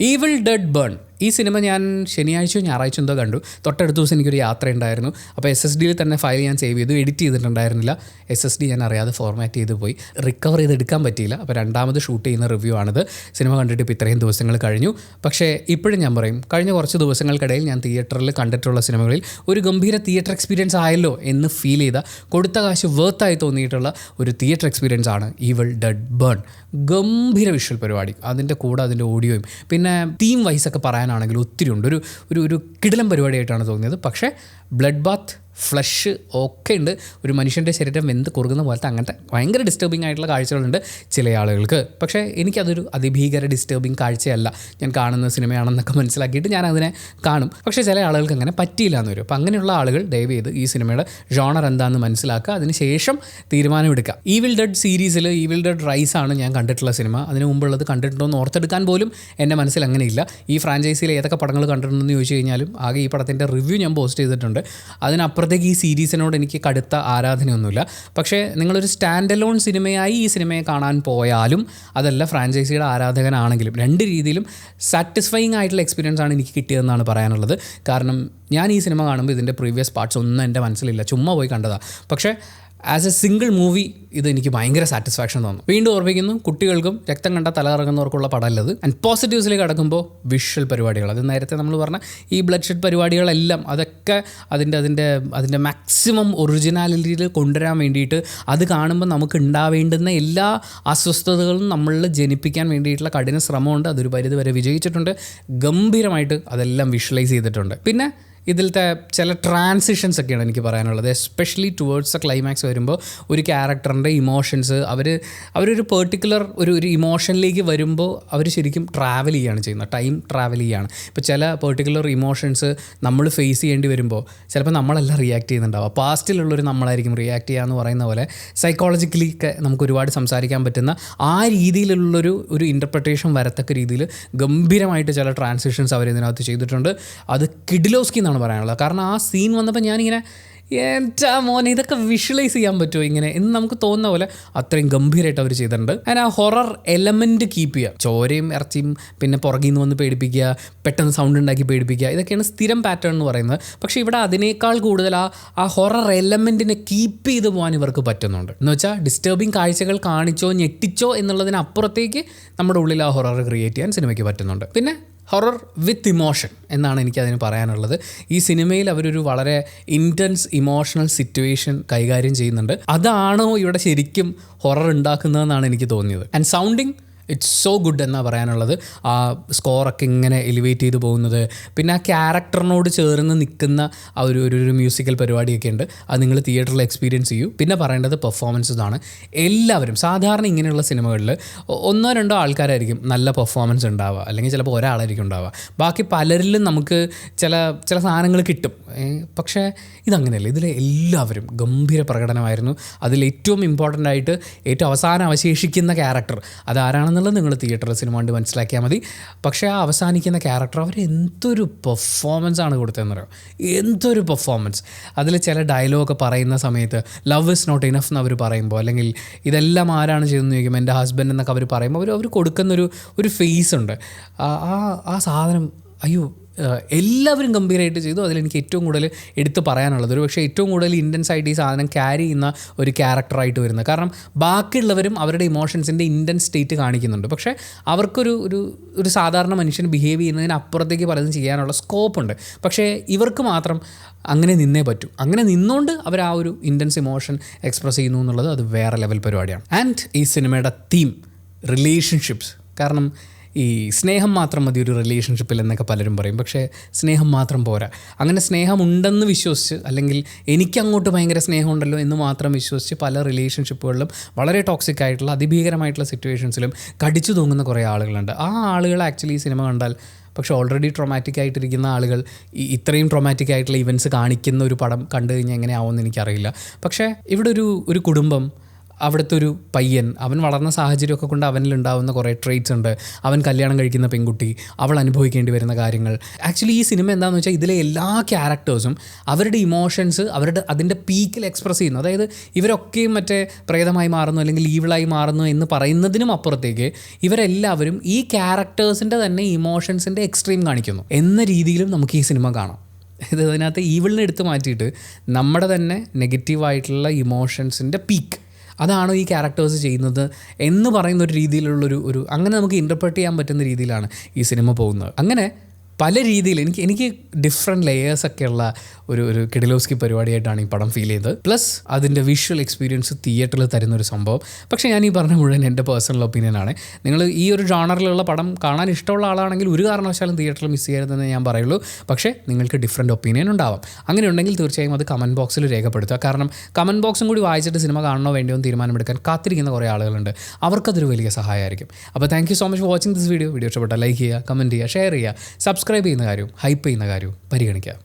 Evil dead burn ഈ cinema ഞാൻ ശനിയാഴ്ചയോ ഞായറാഴ്ച എന്തോ കണ്ടു. തൊട്ടടുത്ത ദിവസം എനിക്കൊരു യാത്ര ഉണ്ടായിരുന്നു. അപ്പോൾ SSDയിൽ തന്നെ ഫയൽ ഞാൻ സേവ് ചെയ്തു. എഡിറ്റ് ചെയ്തിട്ടുണ്ടായിരുന്നില്ല. SSD ഞാൻ അറിയാതെ ഫോർമാറ്റ് ചെയ്ത് പോയി. റിക്കവർ ചെയ്തെടുക്കാൻ പറ്റിയില്ല. അപ്പോൾ രണ്ടാമത് ഷൂട്ട് ചെയ്യുന്ന റിവ്യൂ ആണിത്. സിനിമ കണ്ടിട്ട് ഇപ്പോൾ ഇത്രയും ദിവസങ്ങൾ കഴിഞ്ഞു. പക്ഷേ ഇപ്പോഴും ഞാൻ പറയും, കഴിഞ്ഞ കുറച്ച് ദിവസങ്ങൾക്കിടയിൽ ഞാൻ തിയേറ്ററിൽ കണ്ടിട്ടുള്ള സിനിമകളിൽ ഒരു ഗംഭീര തിയേറ്റർ എക്സ്പീരിയൻസ് ആയല്ലോ എന്ന് ഫീൽ ചെയ്ത, കൊടുത്ത കാശ് വേർത്തായി തോന്നിയിട്ടുള്ള ഒരു തിയേറ്റർ എക്സ്പീരിയൻസ് ആണ് ഈവിൾ ഡെഡ് ബേൺ. ഗംഭീര വിഷ്വൽ പരിപാടി, അതിൻ്റെ കൂടെ അതിൻ്റെ ഓഡിയോയും പിന്നെ തീം വൈസൊക്കെ പറയാനാണെങ്കിൽ ഒത്തിരി ഉണ്ട്. ഒരു കിടിലം പരിപാടിയായിട്ടാണ് തോന്നിയത്. പക്ഷേ ബ്ലഡ് ബാത്ത്, ഫ്ലഷ് ഒക്കെ ഉണ്ട്. ഒരു മനുഷ്യൻ്റെ ശരീരം വെന്ത് കുറുകുന്ന പോലത്തെ അങ്ങനത്തെ ഭയങ്കര ഡിസ്റ്റർബിംഗ് ആയിട്ടുള്ള കാഴ്ചകളുണ്ട് ചില ആളുകൾക്ക്. പക്ഷേ എനിക്കതൊരു അതിഭീകര ഡിസ്റ്റർബിംഗ് കാഴ്ചയല്ല. ഞാൻ കാണുന്ന സിനിമയാണെന്നൊക്കെ മനസ്സിലാക്കിയിട്ട് ഞാൻ അതിനെ കാണും. പക്ഷേ ചില ആളുകൾക്ക് അങ്ങനെ പറ്റിയില്ല എന്ന് വരും. അപ്പോൾ അങ്ങനെയുള്ള ആളുകൾ ദയവ് ചെയ്ത് ഈ സിനിമയുടെ ജോണർ എന്താണെന്ന് മനസ്സിലാക്കുക, അതിനുശേഷം തീരുമാനമെടുക്കുക. ഈവിൾ ഡെഡ് സീരീസിൽ ഈവിൾ ഡെഡ് റൈസ് ആണ് ഞാൻ കണ്ടിട്ടുള്ള സിനിമ. അതിന് മുമ്പുള്ളത് കണ്ടിട്ടുണ്ടോ എന്ന് ഓർത്തെടുക്കാൻ പോലും എൻ്റെ മനസ്സിൽ അങ്ങനെയില്ല. ഈ ഫ്രാഞ്ചൈസിയിൽ ഏതൊക്കെ പടങ്ങൾ കണ്ടിട്ടുണ്ടെന്ന് ചോദിച്ചു കഴിഞ്ഞാലും ആകെ ഈ പടത്തിൻ്റെ റിവ്യൂ ഞാൻ പോസ്റ്റ് ചെയ്തിട്ടുണ്ട്. അതിനപ്പുറത്തേക്ക് ഈ സീരീസിനോട് എനിക്ക് കടുത്ത ആരാധനയൊന്നുമില്ല. പക്ഷേ നിങ്ങളൊരു സ്റ്റാൻഡ് അലോൺ സിനിമയായി ഈ സിനിമയെ കാണാൻ പോയാലും, അതല്ല ഫ്രാഞ്ചൈസിയുടെ ആരാധകനാണെങ്കിലും, രണ്ട് രീതിയിലും സാറ്റിസ്ഫൈയിങ് ആയിട്ടുള്ള എക്സ്പീരിയൻസ് ആണ് എനിക്ക് കിട്ടിയതെന്നാണ് പറയാനുള്ളത്. കാരണം ഞാൻ ഈ സിനിമ കാണുമ്പോൾ ഇതിൻ്റെ പ്രീവിയസ് പാർട്സ് ഒന്നും എൻ്റെ മനസ്സിലില്ല, ചുമ്മാ പോയി കണ്ടതാണ്. പക്ഷേ ആസ് എ സിംഗിൾ മൂവി ഇതെനിക്ക് ഭയങ്കര സാറ്റിസ്ഫാക്ഷൻ തോന്നും. വീണ്ടും ഓർമ്മിക്കുന്നു, കുട്ടികൾക്കും രക്തം കണ്ട തലകറങ്ങുന്നവർക്കുള്ള പടമല്ലത്. ആൻഡ് പോസിറ്റീവ്സിലേക്ക് കടക്കുമ്പോൾ വിഷ്വൽ പരിപാടികൾ, അത് നേരത്തെ നമ്മൾ പറഞ്ഞ ഈ ബ്ലഡ് ഷെഡ് പരിപാടികളെല്ലാം അതൊക്കെ അതിൻ്റെ മാക്സിമം ഒറിജിനാലിറ്റിയിൽ കൊണ്ടുവരാൻ വേണ്ടിയിട്ട്, അത് കാണുമ്പോൾ നമുക്ക് ഉണ്ടാവേണ്ടുന്ന എല്ലാ അസ്വസ്ഥതകളും നമ്മളിൽ ജനിപ്പിക്കാൻ വേണ്ടിയിട്ടുള്ള കഠിന ശ്രമമുണ്ട്. അതൊരു പരിധി വരെ വിജയിച്ചിട്ടുണ്ട്. ഗംഭീരമായിട്ട് അതെല്ലാം വിഷ്വലൈസ് ചെയ്തിട്ടുണ്ട്. പിന്നെ ഇതിലത്തെ ചില ട്രാൻസിഷൻസ് ഒക്കെയാണ് എനിക്ക് പറയാനുള്ളത്. എസ്പെഷ്യലി ടുവേർഡ്സ് എ ക്ലൈമാക്സ് വരുമ്പോൾ ഒരു ക്യാരക്ടറിൻ്റെ ഇമോഷൻസ് അവരൊരു പെർട്ടിക്കുലർ ഒരു ഇമോഷനിലേക്ക് വരുമ്പോൾ അവർ ശരിക്കും ട്രാവൽ ചെയ്യുകയാണ് ചെയ്യുന്നത്, ടൈം ട്രാവൽ ചെയ്യുകയാണ്. ഇപ്പോൾ ചില പെർട്ടിക്കുലർ ഇമോഷൻസ് നമ്മൾ ഫേസ് ചെയ്യേണ്ടി വരുമ്പോൾ ചിലപ്പോൾ നമ്മളല്ല റിയാക്ട് ചെയ്യുന്നുണ്ടാവുക, പാസ്റ്റിലുള്ളൊരു നമ്മളായിരിക്കും റിയാക്ട് ചെയ്യുക എന്ന് പറയുന്ന പോലെ സൈക്കോളജിക്കലി ഒക്കെ നമുക്ക് ഒരുപാട് സംസാരിക്കാൻ പറ്റുന്ന ആ രീതിയിലുള്ളൊരു ഇൻ്റർപ്രിട്ടേഷൻ വരത്തക്ക രീതിയിൽ ഗംഭീരമായിട്ട് ചില ട്രാൻസിഷൻസ് അവരിതിനകത്ത് ചെയ്തിട്ടുണ്ട്. അത് കിഡിലോസ്കി എന്നാണ് പറയാനുള്ളത്. കാരണം ആ സീൻ വന്നപ്പോൾ ഞാനിങ്ങനെ എൻ്റെ മോനെ ഇതൊക്കെ വിഷ്വലൈസ് ചെയ്യാൻ പറ്റുമോ ഇങ്ങനെ എന്ന് നമുക്ക് തോന്നുന്ന പോലെ അത്രയും ഗംഭീരമായിട്ട് അവർ ചെയ്തിട്ടുണ്ട്. അതിന് ആ ഹൊറർ എലമെൻറ്റ് കീപ്പ് ചെയ്യുക, ചോരയും ഇറച്ചിയും പിന്നെ പുറകിൽ നിന്ന് വന്ന് പേടിപ്പിക്കുക, പെട്ടെന്ന് സൗണ്ട് ഉണ്ടാക്കി പേടിപ്പിക്കുക, ഇതൊക്കെയാണ് സ്ഥിരം പാറ്റേൺ എന്ന് പറയുന്നത്. പക്ഷേ ഇവിടെ അതിനേക്കാൾ കൂടുതൽ ആ ഹൊറർ എലമെൻറ്റിനെ കീപ്പ് ചെയ്ത് പോകാൻ ഇവർക്ക് പറ്റുന്നുണ്ട്. എന്ന് വെച്ചാൽ ഡിസ്റ്റർബിങ് കാഴ്ചകൾ കാണിച്ചോ ഞെട്ടിച്ചോ എന്നുള്ളതിനപ്പുറത്തേക്ക് നമ്മുടെ ഉള്ളിൽ ആ ഹൊറർ ക്രിയേറ്റ് ചെയ്യാൻ സിനിമയ്ക്ക് പറ്റുന്നുണ്ട്. പിന്നെ ഹൊറർ വിത്ത് ഇമോഷൻ എന്നാണ് എനിക്കതിന് പറയാനുള്ളത്. ഈ സിനിമയിൽ അവരൊരു വളരെ ഇൻറ്റൻസ് ഇമോഷണൽ സിറ്റുവേഷൻ കൈകാര്യം ചെയ്യുന്നുണ്ട്. അതാണോ ഇവിടെ ശരിക്കും ഹൊറർ ഉണ്ടാക്കുന്നതെന്നാണ് എനിക്ക് തോന്നിയത്. And sounding it's so good എന്നാണ് പറയാനുള്ളത്. ആ സ്കോറൊക്കെ ഇങ്ങനെ എലിവേറ്റ് ചെയ്ത് പോകുന്നത്, പിന്നെ ആ ക്യാരക്ടറിനോട് ചേർന്ന് നിൽക്കുന്ന ആ ഒരു മ്യൂസിക്കൽ പരിപാടിയൊക്കെ ഉണ്ട്. അത് നിങ്ങൾ തിയേറ്ററിൽ എക്സ്പീരിയൻസ് ചെയ്യൂ. പിന്നെ പറയേണ്ടത് പെർഫോമൻസസ് ആണ്. എല്ലാവരും സാധാരണ ഇങ്ങനെയുള്ള സിനിമകളിൽ ഒന്നോ രണ്ടോ ആൾക്കാരായിരിക്കും നല്ല പെർഫോമൻസ് ഉണ്ടാവുക, അല്ലെങ്കിൽ ചിലപ്പോൾ ഒരാളായിരിക്കും ഉണ്ടാവുക. ബാക്കി പലരിലും നമുക്ക് ചില സാധനങ്ങൾ കിട്ടും. പക്ഷേ ഇതങ്ങനെയല്ല. ഇതിൽ എല്ലാവരും ഗംഭീര പ്രകടനമായിരുന്നു. അതിൽ ഏറ്റവും ഇമ്പോർട്ടൻ്റ് ആയിട്ട് ഏറ്റവും അവസാനം അവശേഷിക്കുന്ന ക്യാരക്ടർ അതാരാണെന്നുള്ളത് നിങ്ങൾ തിയേറ്ററിൽ സിനിമ കണ്ട് മനസ്സിലാക്കിയാൽ മതി. പക്ഷേ ആ അവസാനിക്കുന്ന ക്യാരക്ടർ അവർ എന്തൊരു പെർഫോമൻസ് ആണ് കൊടുത്തതെന്ന് പറയാം. എന്തൊരു പെർഫോമൻസ്. അതിൽ ചില ഡയലോഗൊക്കെ പറയുന്ന സമയത്ത് ലവ് ഇസ് നോട്ട് ഇനഫ് എന്ന് അവർ പറയുമ്പോൾ, അല്ലെങ്കിൽ ഇതെല്ലാം ആരാണ് ചെയ്തെന്ന് ചോദിക്കുമ്പോൾ എൻ്റെ ഹസ്ബൻഡ് എന്നൊക്കെ അവർ പറയുമ്പോൾ അവർ കൊടുക്കുന്നൊരു ഫേസ് ഉണ്ട്. ആ സാധനം അയ്യോ എല്ലാവരും ഗംഭീരമായിട്ട് ചെയ്തു. അതിലെനിക്ക് ഏറ്റവും കൂടുതൽ എടുത്ത് പറയാനുള്ളത്, ഒരു പക്ഷേ ഏറ്റവും കൂടുതൽ ഇൻറ്റൻസ് ആയിട്ട് ഈ സാധനം ക്യാരി ചെയ്യുന്ന ഒരു ക്യാരക്ടറായിട്ട് വരുന്നത്. കാരണം ബാക്കിയുള്ളവരും അവരുടെ ഇമോഷൻസിൻ്റെ ഇൻറ്റൻസ് സ്റ്റേറ്റ് കാണിക്കുന്നുണ്ട്. പക്ഷേ അവർക്കൊരു സാധാരണ മനുഷ്യൻ ബിഹേവ് ചെയ്യുന്നതിന് അപ്പുറത്തേക്ക് പലതും ചെയ്യാനുള്ള സ്കോപ്പുണ്ട്. പക്ഷേ ഇവർക്ക് മാത്രം അങ്ങനെ നിന്നേ പറ്റൂ. അങ്ങനെ നിന്നുകൊണ്ട് അവർ ആ ഒരു ഇൻറ്റൻസ് ഇമോഷൻ എക്സ്പ്രസ് ചെയ്യുന്നു എന്നുള്ളത് അത് വേറെ ലെവൽ പരിപാടിയാണ്. ആൻഡ് ഈ സിനിമയുടെ തീം റിലേഷൻഷിപ്സ്. കാരണം ഈ സ്നേഹം മാത്രം മതി ഒരു റിലേഷൻഷിപ്പിൽ എന്നൊക്കെ പലരും പറയും. പക്ഷേ സ്നേഹം മാത്രം പോരാ. അങ്ങനെ സ്നേഹമുണ്ടെന്ന് വിശ്വസിച്ച്, അല്ലെങ്കിൽ എനിക്കങ്ങോട്ട് ഭയങ്കര സ്നേഹമുണ്ടല്ലോ എന്ന് മാത്രം വിശ്വസിച്ച് പല റിലേഷൻഷിപ്പുകളിലും വളരെ ടോക്സിക് ആയിട്ടുള്ള അതിഭീകരമായിട്ടുള്ള സിറ്റുവേഷൻസിലും കടിച്ചു തൂങ്ങുന്ന കുറേ ആളുകളുണ്ട്. ആ ആളുകൾ ആക്ച്വലി ഈ സിനിമ കണ്ടാൽ, പക്ഷേ ഓൾറെഡി ട്രോമാറ്റിക് ആയിട്ടിരിക്കുന്ന ആളുകൾ ഇത്രയും ട്രോമാറ്റിക് ആയിട്ടുള്ള ഇവൻറ്റ്സ് കാണിക്കുന്ന ഒരു പടം കണ്ടു കഴിഞ്ഞാൽ എങ്ങനെയാവുമെന്ന് എനിക്കറിയില്ല. പക്ഷേ ഇവിടെ ഒരു കുടുംബം അവിടുത്തെ ഒരു പയ്യൻ, അവൻ വളർന്ന സാഹചര്യമൊക്കെ കൊണ്ട് അവനിലുണ്ടാവുന്ന കുറേ ട്രേറ്റ്സ് ഉണ്ട്. അവൻ കല്യാണം കഴിക്കുന്ന പെൺകുട്ടി, അവൾ അനുഭവിക്കേണ്ടി വരുന്ന കാര്യങ്ങൾ. ആക്ച്വലി ഈ സിനിമ എന്താണെന്ന് വെച്ചാൽ ഇതിലെ എല്ലാ ക്യാരക്ടേഴ്സും അവരുടെ ഇമോഷൻസ് അതിൻ്റെ പീക്കിൽ എക്സ്പ്രസ് ചെയ്യുന്നു. അതായത് ഇവരൊക്കെയും മറ്റേ പ്രേതമായി മാറുന്നു അല്ലെങ്കിൽ ഈവിളായി മാറുന്നു എന്ന് പറയുന്നതിനും അപ്പുറത്തേക്ക് ഇവരെല്ലാവരും ഈ ക്യാരക്ടേഴ്സിൻ്റെ തന്നെ ഇമോഷൻസിൻ്റെ എക്സ്ട്രീം കാണിക്കുന്നു എന്ന രീതിയിലും നമുക്ക് ഈ സിനിമ കാണാം. ഇതിനകത്ത് ഈവിളിനെ എടുത്ത് മാറ്റിയിട്ട് നമ്മുടെ തന്നെ നെഗറ്റീവായിട്ടുള്ള ഇമോഷൻസിൻ്റെ പീക്ക് അതാണോ ഈ ക്യാരക്ടേഴ്സ് ചെയ്യുന്നത് എന്ന് പറയുന്ന ഒരു രീതിയിലുള്ളൊരു അങ്ങനെ നമുക്ക് ഇൻ്റർപ്രറ്റ് ചെയ്യാൻ പറ്റുന്ന രീതിയിലാണ് ഈ സിനിമ പോകുന്നത്. അങ്ങനെ പല രീതിയിൽ എനിക്ക് ഡിഫറെൻറ്റ് ലെയേഴ്സൊക്കെ ഉള്ള ഒരു കിഡിലോസ്കി പരിപാടിയായിട്ടാണ് ഈ പടം ഫീൽ ചെയ്തത്. പ്ലസ് അതിൻ്റെ വിഷ്വൽ എക്സ്പീരിയൻസ് തിയേറ്ററിൽ തരുന്നൊരു സംഭവം. പക്ഷേ ഞാൻ ഈ പറഞ്ഞ മുഴുവൻ എൻ്റെ പേഴ്സണൽ ഒപ്പീനിയനാണ്. നിങ്ങൾ ഈ ഒരു ജോണറിലുള്ള പടം കാണാൻ ഇഷ്ടമുള്ള ആളാണെങ്കിൽ ഒരു കാരണവശാലും തിയേറ്ററിൽ മിസ് ചെയ്യരുതെന്ന് ഞാൻ പറയുള്ളൂ. പക്ഷേ നിങ്ങൾക്ക് ഡിഫറെൻറ്റ് ഒപ്പീനിയൻ ഉണ്ടാവാം. അങ്ങനെ ഉണ്ടെങ്കിൽ തീർച്ചയായും അത് കമൻറ്റ് ബോക്സിൽ രേഖപ്പെടുത്തുക. കാരണം കമൻറ്റ് ബോക്സും കൂടി വായിച്ചിട്ട് സിനിമ കാണണോ വേണ്ടിയോ എന്ന് തീരുമാനമെടുക്കാൻ കാത്തിരിക്കുന്ന കുറേ ആളുകളുണ്ട്. അവർക്കതൊരു വലിയ സഹായമായിരിക്കും. അപ്പോൾ thank you so much for watching this video. Video ഇഷ്ടപ്പെട്ടാൽ ലൈക്ക് ചെയ്യുക, കമൻറ്റ് ചെയ്യുക, ഷെയർ ചെയ്യുക, സബ്സ്ക്രൈബ് ചെയ്യുന്ന കാര്യവും ഹൈപ്പ് ചെയ്യുന്ന കാര്യവും പരിഗണിക്കുക.